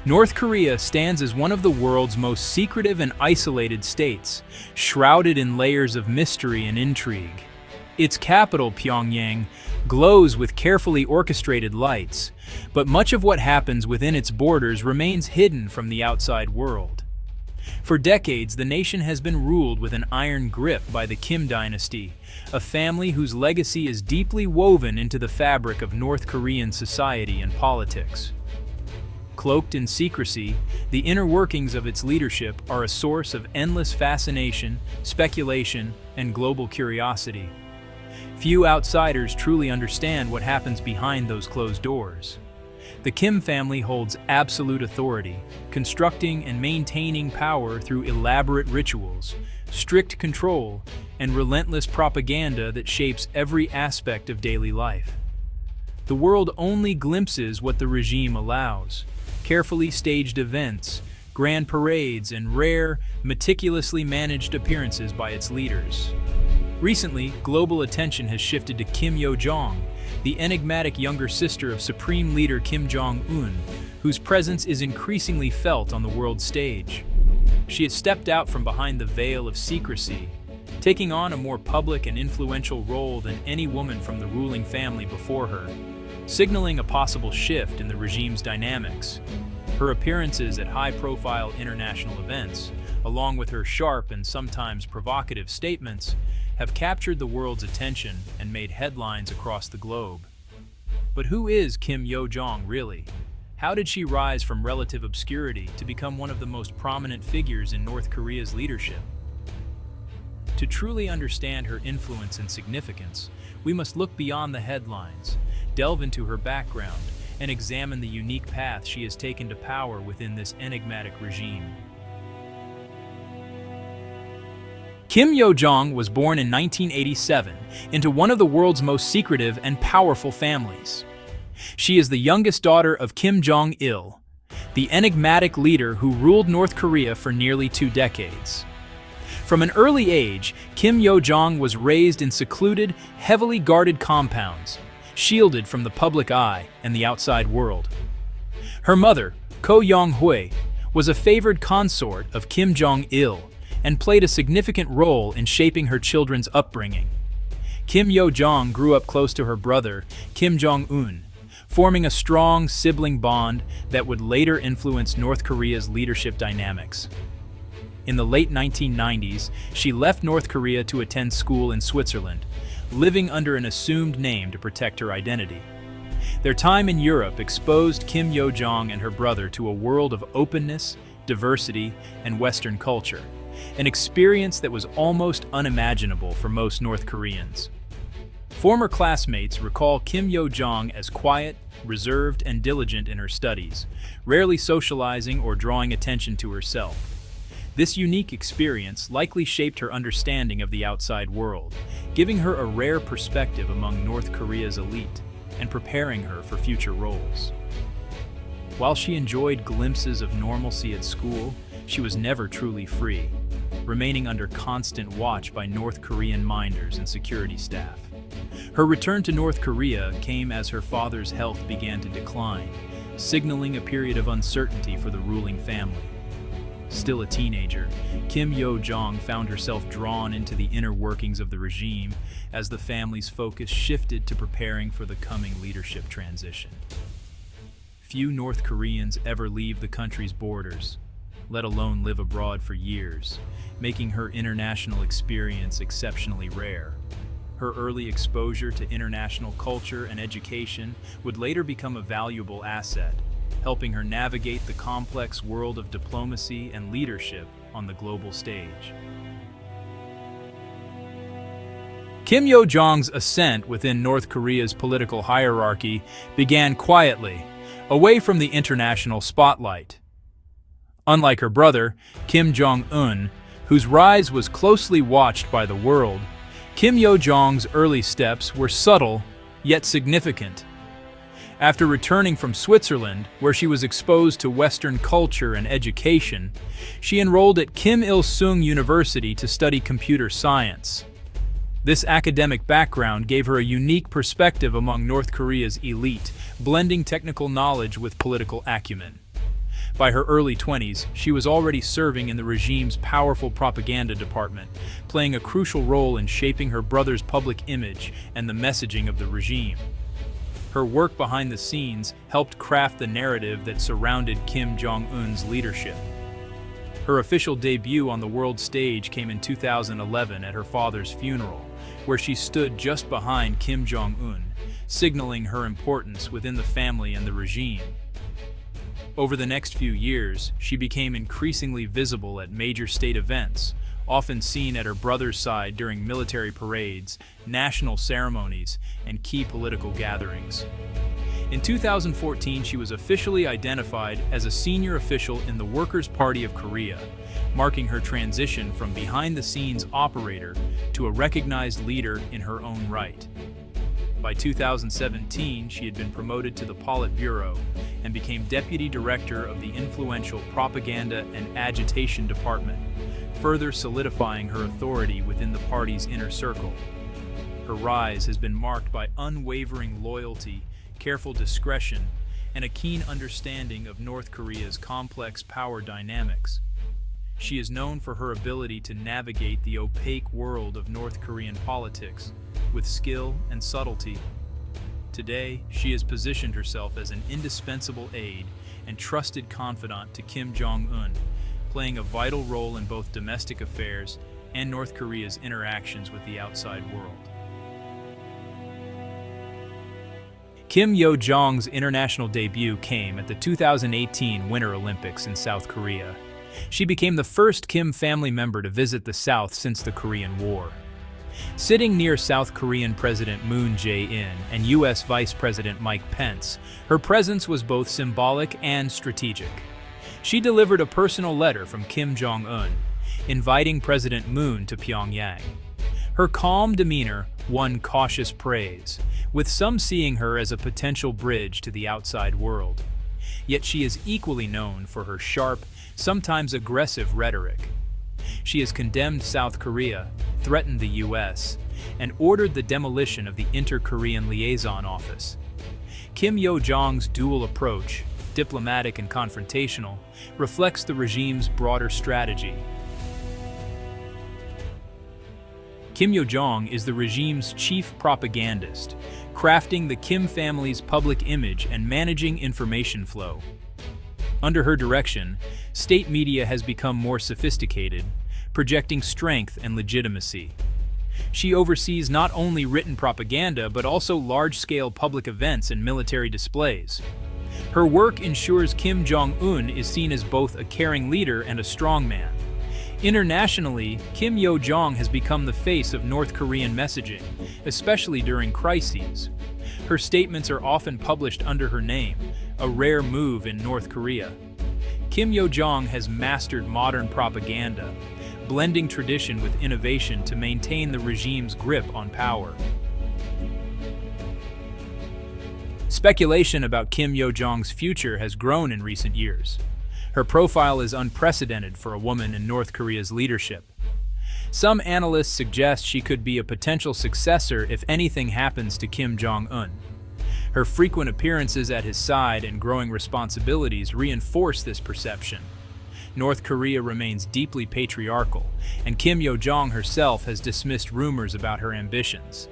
North Korea stands as one of the world's most secretive and isolated states, shrouded in layers of mystery and intrigue. Its capital, Pyeongchang, glows with carefully orchestrated lights, but much of what happens within its borders remains hidden from the outside world. For decades, the nation has been ruled with an iron grip by the Kim dynasty, a family whose legacy is deeply woven into the fabric of North Korean society and politics. Cloaked in secrecy, the inner workings of its leadership are a source of endless fascination, speculation, and global curiosity. Few outsiders truly understand what happens behind those closed doors. The Kim family holds absolute authority, constructing and maintaining power through elaborate rituals, strict control, and relentless propaganda that shapes every aspect of daily life. The world only glimpses what the regime allows: carefully staged events, grand parades, and rare, meticulously managed appearances by its leaders. Recently, global attention has shifted to Kim Yo Jong, the enigmatic younger sister of Supreme Leader Kim Jong Un, whose presence is increasingly felt on the world stage. She has stepped out from behind the veil of secrecy, taking on a more public and influential role than any woman from the ruling family before her, signaling a possible shift in the regime's dynamics. Her appearances at high-profile international events, along with her sharp and sometimes provocative statements, have captured the world's attention and made headlines across the globe. But who is Kim Yo Jong really? How did she rise from relative obscurity to become one of the most prominent figures in North Korea's leadership? To truly understand her influence and significance, we must look beyond the headlines, delve into her background, and examine the unique path she has taken to power within this enigmatic regime. Kim Yo Jong was born in 1987 into one of the world's most secretive and powerful families. She is the youngest daughter of Kim Jong Il, the enigmatic leader who ruled North Korea for nearly 2 decades. From an early age, Kim Yo Jong was raised in secluded, heavily guarded compounds, shielded from the public eye and the outside world. Her mother, Ko Young-hui, was a favored consort of Kim Jong Il and played a significant role in shaping her children's upbringing. Kim Yo Jong grew up close to her brother, Kim Jong Un, forming a strong sibling bond that would later influence North Korea's leadership dynamics. In the late 1990s, she left North Korea to attend school in Switzerland, living under an assumed name to protect her identity. Their time in Europe exposed Kim Yo Jong and her brother to a world of openness, diversity, and Western culture, an experience that was almost unimaginable for most North Koreans. Former classmates recall Kim Yo Jong as quiet, reserved, and diligent in her studies, rarely socializing or drawing attention to herself. This unique experience likely shaped her understanding of the outside world, giving her a rare perspective among North Korea's elite and preparing her for future roles. While she enjoyed glimpses of normalcy at school, she was never truly free, remaining under constant watch by North Korean minders and security staff. Her return to North Korea came as her father's health began to decline, signaling a period of uncertainty for the ruling family. Still a teenager, Kim Yo Jong found herself drawn into the inner workings of the regime as the family's focus shifted to preparing for the coming leadership transition. Few North Koreans ever leave the country's borders, let alone live abroad for years, making her international experience exceptionally rare. Her early exposure to international culture and education would later become a valuable asset, helping her navigate the complex world of diplomacy and leadership on the global stage. Kim Yo Jong's ascent within North Korea's political hierarchy began quietly, away from the international spotlight. Unlike her brother, Kim Jong Un, whose rise was closely watched by the world, Kim Yo Jong's early steps were subtle, yet significant. After returning from Switzerland, where she was exposed to Western culture and education, she enrolled at Kim Il-sung University to study computer science. This academic background gave her a unique perspective among North Korea's elite, blending technical knowledge with political acumen. By her early 20s, she was already serving in the regime's powerful propaganda department, playing a crucial role in shaping her brother's public image and the messaging of the regime. Her work behind the scenes helped craft the narrative that surrounded Kim Jong Un's leadership. Her official debut on the world stage came in 2011 at her father's funeral, where she stood just behind Kim Jong Un, signaling her importance within the family and the regime. Over the next few years, she became increasingly visible at major state events, often seen at her brother's side during military parades, national ceremonies, and key political gatherings. In 2014, she was officially identified as a senior official in the Workers' Party of Korea, marking her transition from behind-the-scenes operator to a recognized leader in her own right. By 2017, she had been promoted to the Politburo and became deputy director of the influential Propaganda and Agitation Department, further solidifying her authority within the party's inner circle. Her rise has been marked by unwavering loyalty, careful discretion, and a keen understanding of North Korea's complex power dynamics. She is known for her ability to navigate the opaque world of North Korean politics with skill and subtlety. Today, she has positioned herself as an indispensable aide and trusted confidant to Kim Jong Un, playing a vital role in both domestic affairs and North Korea's interactions with the outside world. Kim Yo Jong's international debut came at the 2018 Winter Olympics in South Korea. She became the first Kim family member to visit the South since the Korean War. Sitting near South Korean President Moon Jae-in and U.S. Vice President Mike Pence, her presence was both symbolic and strategic. She delivered a personal letter from Kim Jong Un, inviting President Moon to Pyeongchang. Her calm demeanor won cautious praise, with some seeing her as a potential bridge to the outside world. Yet she is equally known for her sharp, sometimes aggressive rhetoric. She has condemned South Korea, threatened the U.S., and ordered the demolition of the Inter-Korean Liaison Office. Kim Yo Jong's dual approach, diplomatic and confrontational, reflects the regime's broader strategy. Kim Yo Jong is the regime's chief propagandist, crafting the Kim family's public image and managing information flow. Under her direction, state media has become more sophisticated, projecting strength and legitimacy. She oversees not only written propaganda but also large-scale public events and military displays. Her work ensures Kim Jong Un is seen as both a caring leader and a strongman. Internationally, Kim Yo Jong has become the face of North Korean messaging, especially during crises. Her statements are often published under her name, a rare move in North Korea. Kim Yo Jong has mastered modern propaganda, blending tradition with innovation to maintain the regime's grip on power. Speculation about Kim Yo Jong's future has grown in recent years. Her profile is unprecedented for a woman in North Korea's leadership. Some analysts suggest she could be a potential successor if anything happens to Kim Jong Un. Her frequent appearances at his side and growing responsibilities reinforce this perception. North Korea remains deeply patriarchal, and Kim Yo Jong herself has dismissed rumors about her ambitions.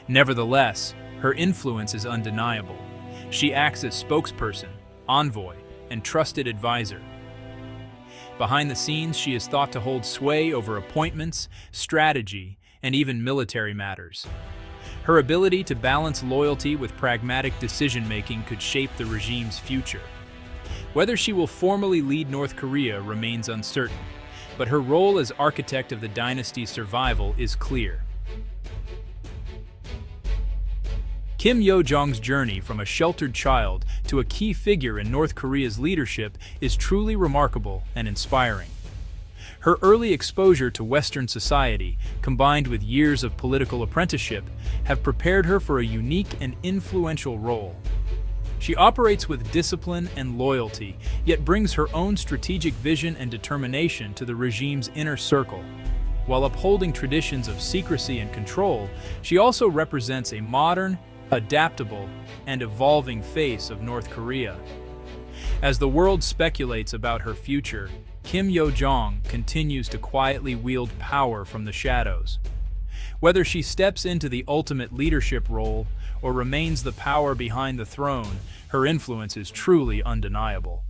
Nevertheless, her influence is undeniable. She acts as spokesperson, envoy, and trusted advisor. Behind the scenes, she is thought to hold sway over appointments, strategy, and even military matters. Her ability to balance loyalty with pragmatic decision-making could shape the regime's future. Whether she will formally lead North Korea remains uncertain, but her role as architect of the dynasty's survival is clear. Kim Yo Jong's journey from a sheltered child to a key figure in North Korea's leadership is truly remarkable and inspiring. Her early exposure to Western society, combined with years of political apprenticeship, have prepared her for a unique and influential role. She operates with discipline and loyalty, yet brings her own strategic vision and determination to the regime's inner circle. While upholding traditions of secrecy and control, she also represents a modern, adaptable, and evolving face of North Korea. As the world speculates about her future, Kim Yo Jong continues to quietly wield power from the shadows. Whether she steps into the ultimate leadership role or remains the power behind the throne, her influence is truly undeniable.